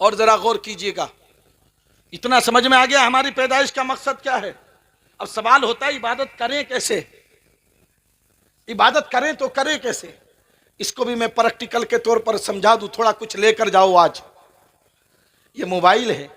और जरा गौर कीजिएगा, इतना समझ में आ गया हमारी पैदाइश का मकसद क्या है। अब सवाल होता है इबादत करें कैसे, इबादत करें तो करें कैसे। इसको भी मैं प्रैक्टिकल के तौर पर समझा दूं, थोड़ा कुछ लेकर जाओ। आज ये मोबाइल है,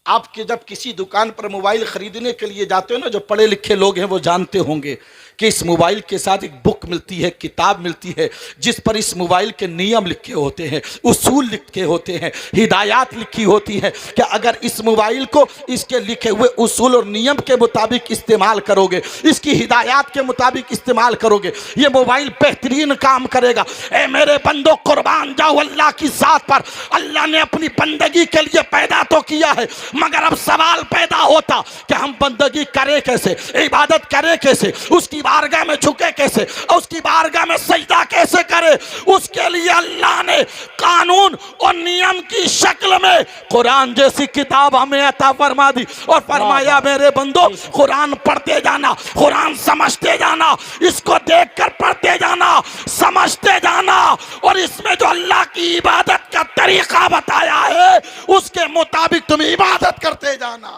आपके जब किसी दुकान पर मोबाइल खरीदने के लिए जाते हो ना, जो पढ़े लिखे लोग हैं वो जानते होंगे कि इस मोबाइल के साथ एक बुक मिलती है, किताब मिलती है, जिस पर इस मोबाइल के नियम लिखे होते हैं, उसूल लिखे होते हैं, हिदायत लिखी होती है कि अगर इस मोबाइल को इसके लिखे हुए उसूल और नियम के मुताबिक इस्तेमाल करोगे, इसकी हिदायत के मुताबिक इस्तेमाल करोगे, ये मोबाइल बेहतरीन काम करेगा। ए मेरे बंदो, कुर्बान जाओ अल्लाह की ज़ात पर। अल्लाह ने अपनी बंदगी के लिए पैदा तो किया है, मगर अब सवाल पैदा होता कि हम बंदगी करें कैसे, इबादत करें कैसे, उसकी बारगाह में झुके कैसे, उसकी बारगाह में सजदा कैसे करे। उसके लिए अल्लाह ने कानून और नियम की शक्ल में कुरान जैसी किताब हमें अता फरमा दी और फरमाया मेरे बंदो, कुरान पढ़ते जाना, कुरान समझते जाना, इसको देखकर पढ़ते जाना, समझते जाना, और इसमें जो अल्लाह की इबादत का तरीका बताया है उसके मुताबिक तुम इबादत करते जाना।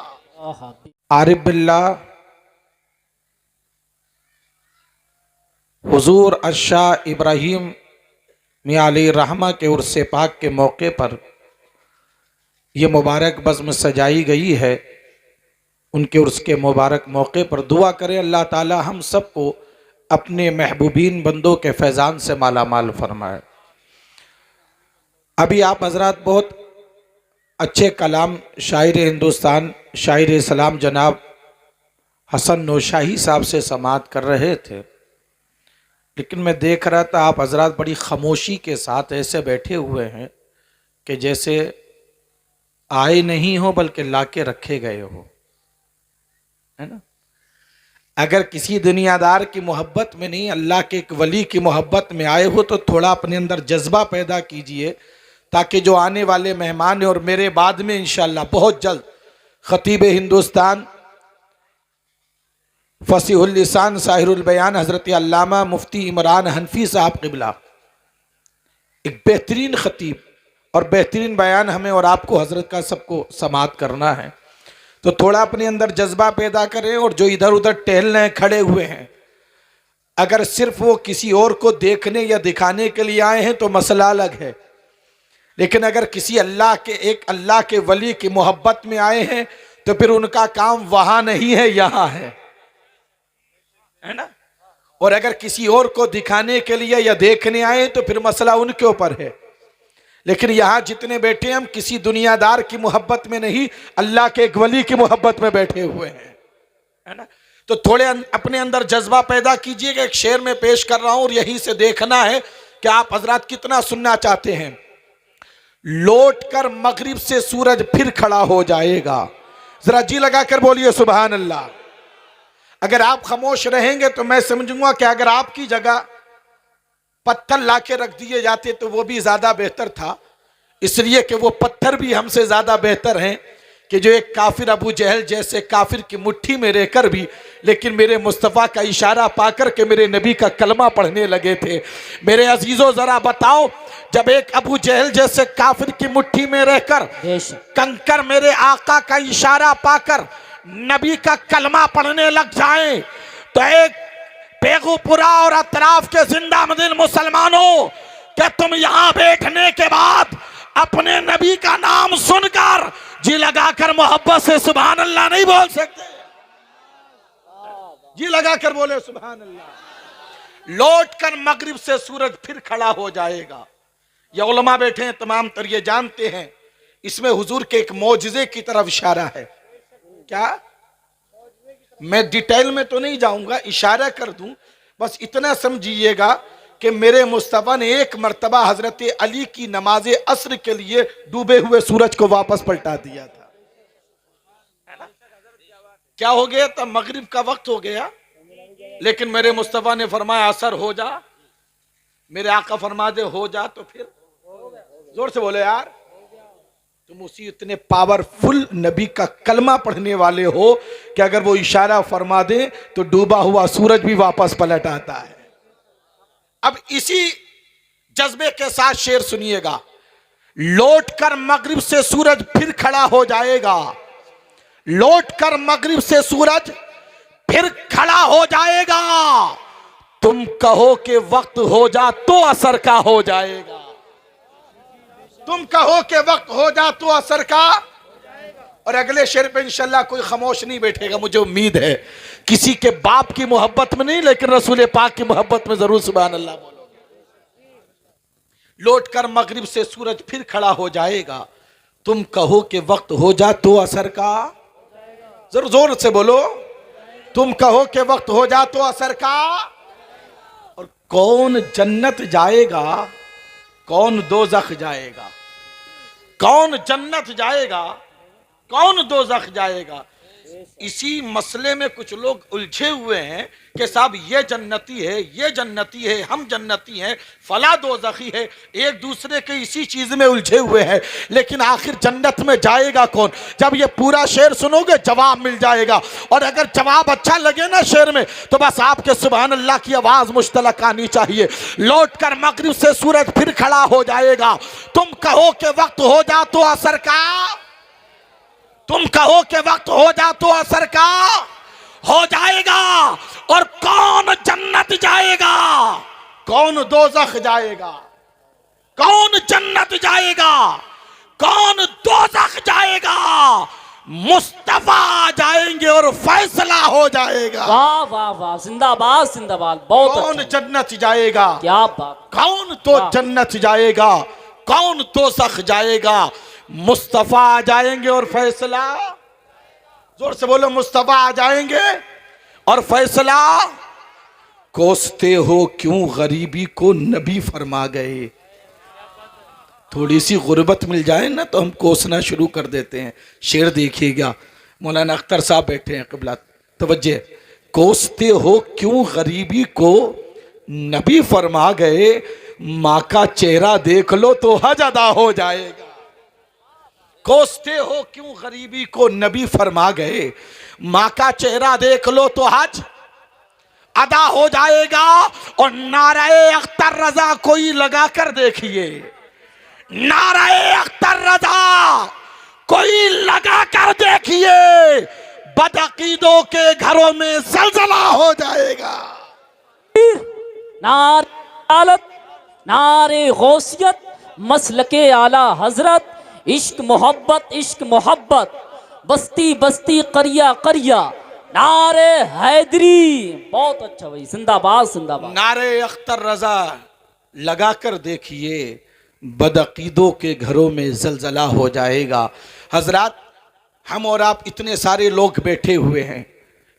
आरिफ बिल्ला हुजूर अशाह इब्राहिम मियां अली रहमा के उर्स पाक के मौके पर यह मुबारक बज़्म सजाई गई है। उनके उर्स के मुबारक मौके पर दुआ करें अल्लाह ताला हम सबको अपने महबूबीन बंदों के फैज़ान से माला माल फरमाए। अभी आप हजरात बहुत अच्छे कलाम शायर हिंदुस्तान, शायर इस्लाम जनाब हसन नौशाही साहब से समाअत कर रहे थे, लेकिन मैं देख रहा था आप हजरात बड़ी खामोशी के साथ ऐसे बैठे हुए हैं कि जैसे आए नहीं हो बल्कि लाके रखे गए हो, है ना। अगर किसी दुनियादार की मोहब्बत में नहीं, अल्लाह के एक वली की मोहब्बत में आए हो तो थोड़ा अपने अंदर जज्बा पैदा कीजिए, ताकि जो आने वाले मेहमान हैं और मेरे बाद में इंशाअल्लाह बहुत जल्द खतीब हिंदुस्तान फसीहुल लिसान साहिरुल बयान हज़रत अल्लामा मुफ्ती इमरान हनफी साहब क़िबला, एक बेहतरीन खतीब और बेहतरीन बयान हमें और आपको हज़रत का सबको समाअत करना है, तो थोड़ा अपने अंदर जज्बा पैदा करें। और जो इधर उधर टहल रहे खड़े हुए हैं, अगर सिर्फ वो किसी और को देखने या दिखाने के लिए आए हैं तो मसला अलग है, लेकिन अगर किसी अल्लाह के वली की मोहब्बत में आए हैं तो फिर उनका काम वहां नहीं है, यहां है ना। और अगर किसी और को दिखाने के लिए या देखने आए तो फिर मसला उनके ऊपर है, लेकिन यहां जितने बैठे हम किसी दुनियादार की मोहब्बत में नहीं, अल्लाह के एक वली की मोहब्बत में बैठे हुए हैं, है ना। तो थोड़े अपने अंदर जज्बा पैदा कीजिएगा। एक शेर में पेश कर रहा हूं और यहीं से देखना है कि आप हजरात कितना सुनना चाहते हैं। लौट कर मगरिब से सूरज फिर खड़ा हो जाएगा। जरा जी लगाकर बोलिए सुभान अल्लाह। अगर आप खामोश रहेंगे तो मैं समझूंगा कि अगर आपकी जगह पत्थर लाके रख दिए जाते तो वो भी ज्यादा बेहतर था, इसलिए कि वो पत्थर भी हमसे ज्यादा बेहतर हैं कि जो एक काफिर अबू जहल जैसे काफिर की मुट्ठी में रहकर भी लेकिन मेरे मुस्तफ़ा का इशारा पाकर के मेरे नबी का कलमा पढ़ने लगे थे। मेरे अजीजों जरा बताओ, जब एक अबू जहल जैसे काफिर की मुट्ठी में रहकर कंकर मेरे आका का इशारा पाकर नबी का कलमा पढ़ने लग जाए, तो एक बेगूपुरा और अतराफ के जिंदा मदिन मुसलमानों, क्या तुम यहां बैठने के बाद अपने नबी का नाम सुनकर जी लगाकर मोहब्बत से सुभान अल्लाह नहीं बोल सकते? जी लगाकर बोले सुभान अल्लाह। लौट कर मगरिब से सूरज फिर खड़ा हो जाएगा। ये उलमा बैठे हैं तमाम तर, ये जानते हैं इसमें हुजूर के एक मौजिज़े की तरफ इशारा है। क्या मैं डिटेल में तो नहीं जाऊंगा, इशारा कर दूं, बस इतना समझिएगा कि मेरे मुस्तफ़ा ने एक मर्तबा हजरत अली की नमाज अस्र के लिए डूबे हुए सूरज को वापस पलटा दिया था। क्या हो गया था? मगरिब का वक्त हो गया, लेकिन मेरे मुस्तफ़ा ने फरमाया असर हो जा, मेरे आका फरमा दे हो जा, तो फिर जोर से बोले यार, तुम उसी इतने पावरफुल नबी का कलमा पढ़ने वाले हो कि अगर वो इशारा फरमा दे तो डूबा हुआ सूरज भी वापस पलट आता है। अब इसी जज्बे के साथ शेर सुनिएगा। लौट कर मगरिब से सूरज फिर खड़ा हो जाएगा, लौट कर मगरिब से सूरज फिर खड़ा हो जाएगा। तुम कहो कि वक्त हो जा तो असर का हो जाएगा, तुम कहो कि वक्त हो जा तो असर का। और अगले शेर पे इंशाल्लाह कोई खामोश नहीं बैठेगा, मुझे उम्मीद है। किसी के बाप की मोहब्बत में नहीं, लेकिन रसूल पाक की मोहब्बत में जरूर सुभान अल्लाह बोलोगे। लौट कर मगरिब से सूरज फिर खड़ा हो जाएगा, तुम कहो कि वक्त हो जा तो असर का, जरूर जोर से बोलो, तुम कहो कि वक्त हो जा तो असर का। और कौन जन्नत जाएगा, कौन दोज़ख जाएगा, कौन जन्नत जाएगा, कौन दोज़ख जाएगा। इसी मसले में कुछ लोग उलझे हुए हैं कि साहब ये जन्नती है, ये जन्नती है, हम जन्नती हैं, फला दोज़खी है, एक दूसरे के इसी चीज में उलझे हुए हैं। लेकिन आखिर जन्नत में जाएगा कौन? जब ये पूरा शेर सुनोगे जवाब मिल जाएगा। और अगर जवाब अच्छा लगे ना शेर में, तो बस आपके सुभान अल्लाह की आवाज मुश्तलक आनी चाहिए। लौट कर मगरिब से सूरज फिर खड़ा हो जाएगा, तुम कहो कि वक्त हो जा तो असर का, तुम कहो कि वक्त हो जा तो असर का हो जाएगा। और कौन जन्नत जाएगा, कौन दोज़ख जाएगा, कौन जन्नत जाएगा, कौन दोज़ख जाएगा। मुस्तफा जाएंगे और फैसला हो जाएगा। वाह वाह वाह, जिंदाबाद जिंदाबाद, बहुत कौन अच्छा। जन्नत जाएगा, क्या बात, कौन तो जन्नत जाएगा, कौन दोज़ख जाएगा। मुस्तफा आ जाएंगे और फैसला, जोर से बोलो, मुस्तफा आ जाएंगे और फैसला। कोसते हो क्यों गरीबी को, नबी फरमा गए। थोड़ी सी गुर्बत मिल जाए ना तो हम कोसना शुरू कर देते हैं। शेर देखिएगा, मौलाना अख्तर साहब बैठे हैं, क़िबला तवज्जे। कोसते हो क्यों गरीबी को, नबी फरमा गए, माँ का चेहरा देख लो तो हज अदा हो जाएगा। कोसते हो क्यों गरीबी को, नबी फरमा गए, माँ का चेहरा देख लो तो हज अदा हो जाएगा। और नाराए अख्तर रजा कोई लगा कर देखिए, नाराए अख्तर रजा कोई लगा कर देखिए, बदअकीदों के घरों में जलजला हो जाएगा। नारे आलत, नारे गौसियत, मसलके आला हजरत, इश्क मोहब्बत, इश्क मोहब्बत, बस्ती बस्ती, करिया करिया, नारे हैदरी। बहुत अच्छा भाई, जिंदाबाद जिंदाबाद। नारे अख्तर रजा लगा कर देखिए, बदअकीदों के घरों में जलजला हो जाएगा। हजरात, हम और आप इतने सारे लोग बैठे हुए हैं,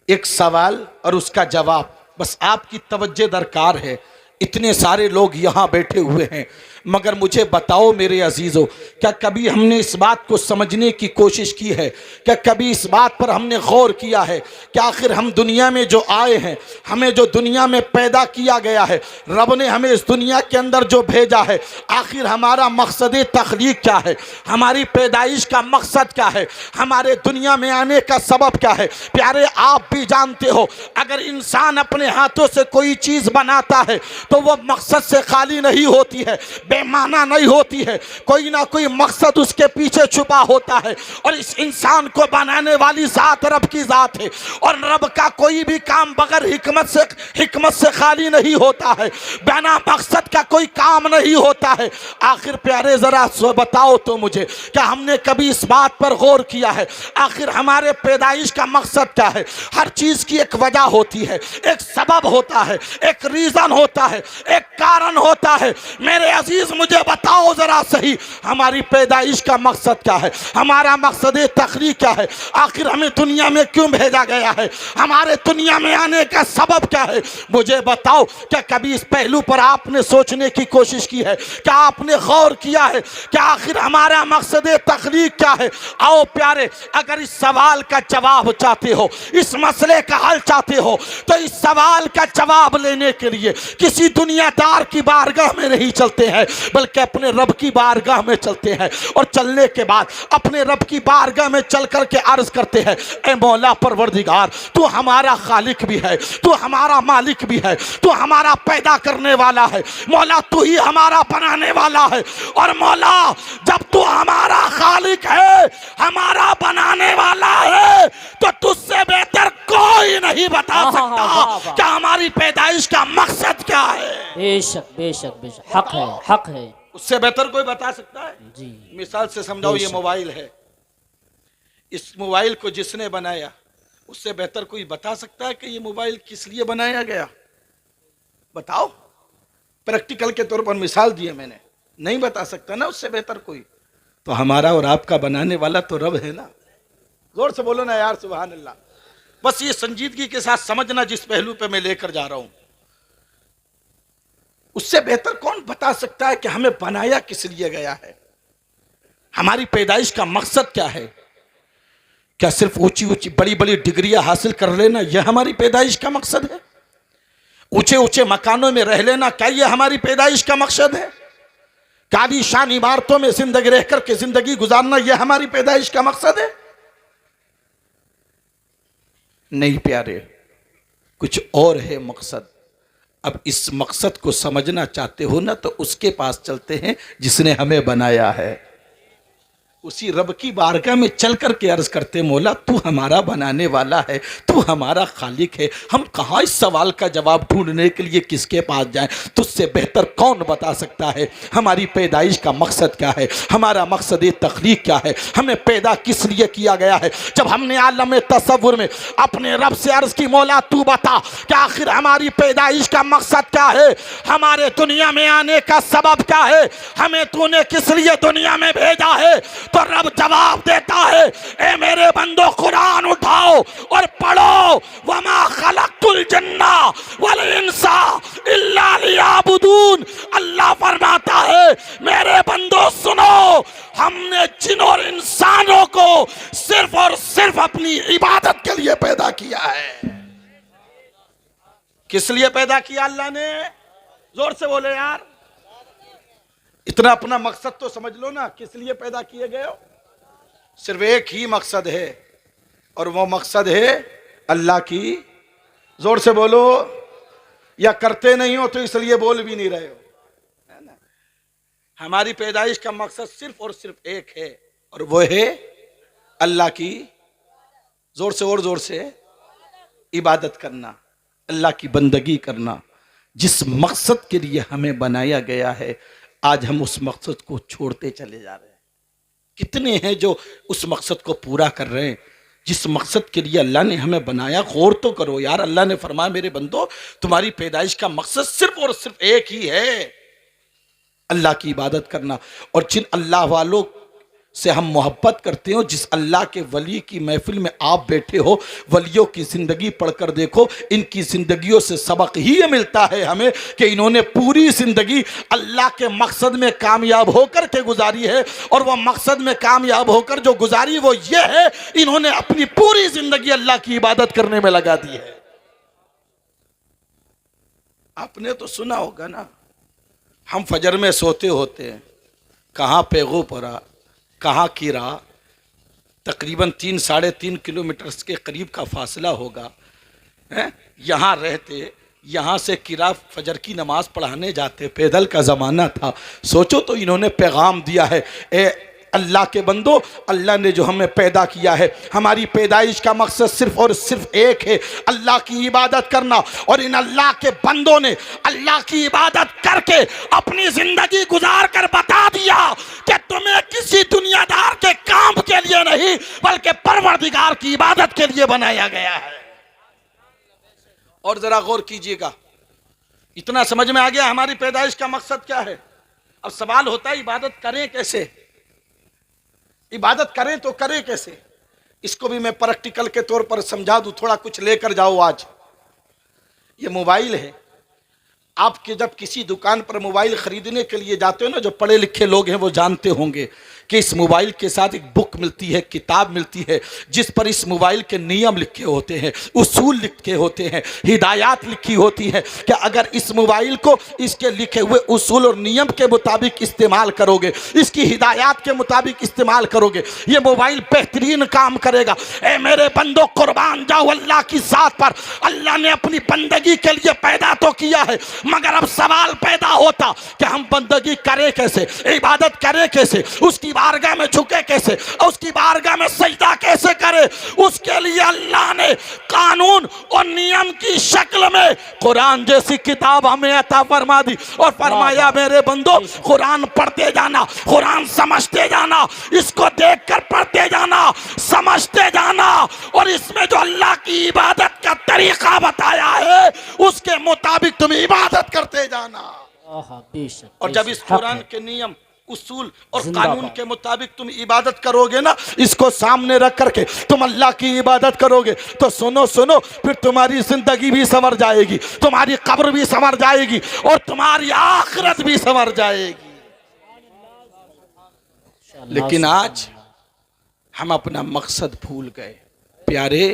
एक सवाल और उसका जवाब, बस आपकी तवज्जो दरकार है। इतने सारे लोग यहाँ बैठे हुए हैं, मगर मुझे बताओ मेरे अजीजों, क्या कभी हमने इस बात को समझने की कोशिश की है? क्या कभी इस बात पर हमने गौर किया है कि आखिर हम दुनिया में जो आए हैं, हमें जो दुनिया में पैदा किया गया है, रब ने हमें इस दुनिया के अंदर जो भेजा है, आखिर हमारा मकसद तख्लीक क्या है, हमारी पैदाइश का मकसद क्या है, हमारे दुनिया में आने का सबब क्या है? प्यारे, आप भी जानते हो, अगर इंसान अपने हाथों से कोई चीज़ बनाता है तो वह मकसद से खाली नहीं होती है, बेमाना नहीं होती है, कोई ना कोई मकसद उसके पीछे छुपा होता है। और इस इंसान को बनाने वाली ज़ात रब की ज़ात है, और रब का कोई भी काम बगैर हिकमत से खाली नहीं होता है, बिना मकसद का कोई काम नहीं होता है। आखिर प्यारे ज़रा बताओ तो मुझे, क्या हमने कभी इस बात पर गौर किया है आखिर हमारे पैदाइश का मकसद क्या है? हर चीज़ की एक वजह होती है, एक सबब होता है, एक रीज़न होता है, एक कारण होता है। मेरे अजीज, मुझे बताओ जरा सही, हमारी पैदाइश का मकसद क्या है? हमारा मकसद तख्लीक क्या है? आखिर हमें दुनिया में क्यों भेजा गया है? हमारे दुनिया में आने का सबब क्या है? मुझे बताओ, क्या कभी इस पहलू पर आपने सोचने की कोशिश की है? क्या आपने गौर किया है कि आखिर हमारा मकसद तख्लीक क्या है? आओ प्यारे, अगर इस सवाल का जवाब चाहते हो, इस मसले का हल चाहते हो, तो इस सवाल का जवाब लेने के लिए किसी दुनियादार की बारगाह में नहीं चलते हैं, बल्कि अपने रब की बारगाह में चलते हैं और चलने के बाद अपने रब की बारगाह में चल करके अर्ज करते हैं, ए मौला परवरदिगार, तू हमारा खालिक भी है, तू हमारा मालिक भी है, तू हमारा पैदा करने वाला है, मौला तू ही हमारा बनाने वाला है। और मौला जब तू हमारा खालिक है, हमारा बनाने वाला है, तो तुझसे बेहतर कोई नहीं बता सकता कि हमारी पैदाइश का मकसद क्या है। बेशक बेशक बेशक, हक है, हक है। उससे बेहतर कोई बता सकता है? जी। मिसाल से समझाओ, ये मोबाइल है, इस मोबाइल को जिसने बनाया उससे बेहतर कोई बता सकता है कि ये मोबाइल किस लिए बनाया गया? बताओ। प्रैक्टिकल के तौर पर मिसाल दिए मैंने, नहीं बता सकता ना उससे बेहतर कोई। तो हमारा और आपका बनाने वाला तो रब है ना। जोर से बोलो ना यार, सुभान अल्लाह। बस ये संजीदगी के साथ समझना जिस पहलू पे मैं लेकर जा रहा हूं। उससे बेहतर कौन बता सकता है कि हमें बनाया किस लिए गया है, हमारी पैदाइश का मकसद क्या है? क्या सिर्फ ऊंची ऊंची बड़ी बड़ी डिग्रियां हासिल कर लेना यह हमारी पैदाइश का मकसद है? ऊंचे ऊंचे मकानों में रह लेना क्या यह हमारी पैदाइश का मकसद है? आलीशान इमारतों में जिंदगी रह करके जिंदगी गुजारना यह हमारी पैदाइश का मकसद है? नहीं प्यारे, कुछ और है मकसद। अब इस मकसद को समझना चाहते हो ना, तो उसके पास चलते हैं जिसने हमें बनाया है। उसी रब की बारगाह में चल करके अर्ज करते, मौला तू हमारा बनाने वाला है, तू हमारा खालिक है। हम कहाँ इस सवाल का जवाब ढूंढने के लिए किसके पास जाएं? तुझसे बेहतर कौन बता सकता है हमारी पैदाइश का मकसद क्या है, हमारा मकसद तख्लीक क्या है, हमें पैदा किस लिए किया गया है? जब हमने आलम तसव्वुर में अपने रब से अर्ज की, मौला तू बता कि आखिर हमारी पैदाइश का मकसद क्या है, हमारे दुनिया में आने का सबब क्या है, हमें तूने किस लिए दुनिया में भेजा है, तो रब जवाब देता है, ए मेरे बंदो कुरान उठाओ और पढ़ो, वमा खलक़तुल जन्ना वल इंसा इल्ला लियाबुदून। अल्लाह फरमाता है, मेरे बंदो सुनो, हमने जिन और इंसानों को सिर्फ और सिर्फ अपनी इबादत के लिए पैदा किया है। किस लिए पैदा किया अल्लाह ने? जोर से बोले यार, इतना अपना मकसद तो समझ लो ना, किस लिए पैदा किए गए हो? सिर्फ एक ही मकसद है, और वो मकसद है अल्लाह की। जोर से बोलो, या करते नहीं हो तो इसलिए बोल भी नहीं रहे हो, है ना? हमारी पैदाइश का मकसद सिर्फ और सिर्फ एक है, और वो है अल्लाह की, जोर से और जोर से, इबादत करना, अल्लाह की बंदगी करना। जिस मकसद के लिए हमें बनाया गया है, आज हम उस मकसद को छोड़ते चले जा रहे हैं। कितने हैं जो उस मकसद को पूरा कर रहे हैं जिस मकसद के लिए अल्लाह ने हमें बनाया? गौर तो करो यार। अल्लाह ने फरमाया, मेरे बंदो तुम्हारी पैदाइश का मकसद सिर्फ और सिर्फ एक ही है, अल्लाह की इबादत करना। और जिन अल्लाह वालों से हम मोहब्बत करते हो, जिस अल्लाह के वली की महफिल में आप बैठे हो, वलियों की जिंदगी पढ़कर देखो, इनकी जिंदगियों से सबक ही ये मिलता है हमें कि इन्होंने पूरी जिंदगी अल्लाह के मकसद में कामयाब होकर के गुजारी है। और वह मकसद में कामयाब होकर जो गुजारी वो ये है, इन्होंने अपनी पूरी जिंदगी अल्लाह की इबादत करने में लगा दी है। आपने तो सुना होगा ना, हम फजर में सोते होते हैं, कहाँ पैगो पड़ा, कहाँ कीरा, तकरीबन 3-3.5 किलोमीटर के करीब का फासला होगा, यहाँ रहते, यहाँ से किरा फजर की नमाज पढ़ाने जाते, पैदल का ज़माना था। सोचो तो इन्होंने पैगाम दिया है, ए अल्लाह के बंदो, अल्लाह ने जो हमें पैदा किया है, हमारी पैदाइश का मकसद सिर्फ और सिर्फ एक है, अल्लाह की इबादत करना। और इन अल्लाह के बंदों ने अल्लाह की इबादत करके अपनी जिंदगी गुजार कर बता दिया कि तुम्हें किसी दुनियादार के काम के लिए नहीं, बल्कि परवरदिगार की इबादत के लिए बनाया गया है। और जरा गौर कीजिएगा, इतना समझ में आ गया हमारी पैदाइश का मकसद क्या है। अब सवाल होता है, इबादत करें कैसे? इबादत करें तो करें कैसे? इसको भी मैं प्रैक्टिकल के तौर पर समझा दूं, थोड़ा कुछ लेकर जाओ। आज ये मोबाइल है, आपके जब किसी दुकान पर मोबाइल खरीदने के लिए जाते हो ना, जो पढ़े लिखे लोग हैं वो जानते होंगे कि इस मोबाइल के साथ एक बुक मिलती है, किताब मिलती है, जिस पर इस मोबाइल के नियम लिखे होते हैं, उसूल लिखे होते हैं, हिदायत लिखी होती है कि अगर इस मोबाइल को इसके लिखे हुए उसूल और नियम के मुताबिक इस्तेमाल करोगे, इसकी हिदायत के मुताबिक इस्तेमाल करोगे, ये मोबाइल बेहतरीन काम करेगा। ए मेरे बंदो, कुर्बान जाओ अल्लाह की ज़ात पर। अल्लाह ने अपनी बंदगी के लिए पैदा तो किया है, मगर अब सवाल पैदा होता कि हम बंदगी करें कैसे, इबादत करें कैसे, उसकी बारगाह में झुके कैसे, उसकी बारगाह में सजदा कैसे करें। उसके लिए अल्लाह ने कानून और नियम की शक्ल में कुरान जैसी किताब हमें अता फरमा दी और फरमाया मेरे बंदो, कुरान पढ़ते जाना, कुरान समझते जाना, इसको देखकर पढ़ते जाना, समझते जाना, और इसमें जो अल्लाह की इबादत का तरीका बताया है उसके मुताबिक तुम इबादत करते जाना। बेशक, और जब इस बेशक, हक कुरान है। के नियम, उसूल और जिंदाबाद। कानून के मुताबिक तुम इबादत करोगे ना, इसको सामने रख करके तुम अल्लाह की इबादत करोगे, तो सुनो सुनो, फिर तुम्हारी जिंदगी भी संवर जाएगी, तुम्हारी कब्र भी संवर जाएगी और तुम्हारी आखिरत भी संवर जाएगी। लेकिन आज हम अपना मकसद भूल गए। प्यारे,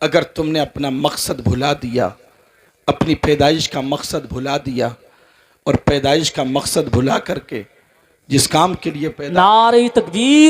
अगर तुमने अपना मकसद भुला दिया, अपनी पैदाइश का मकसद भुला दिया, और पैदाइश का मकसद भुला करके जिस काम के लिए पैदा, नारे तकबीर,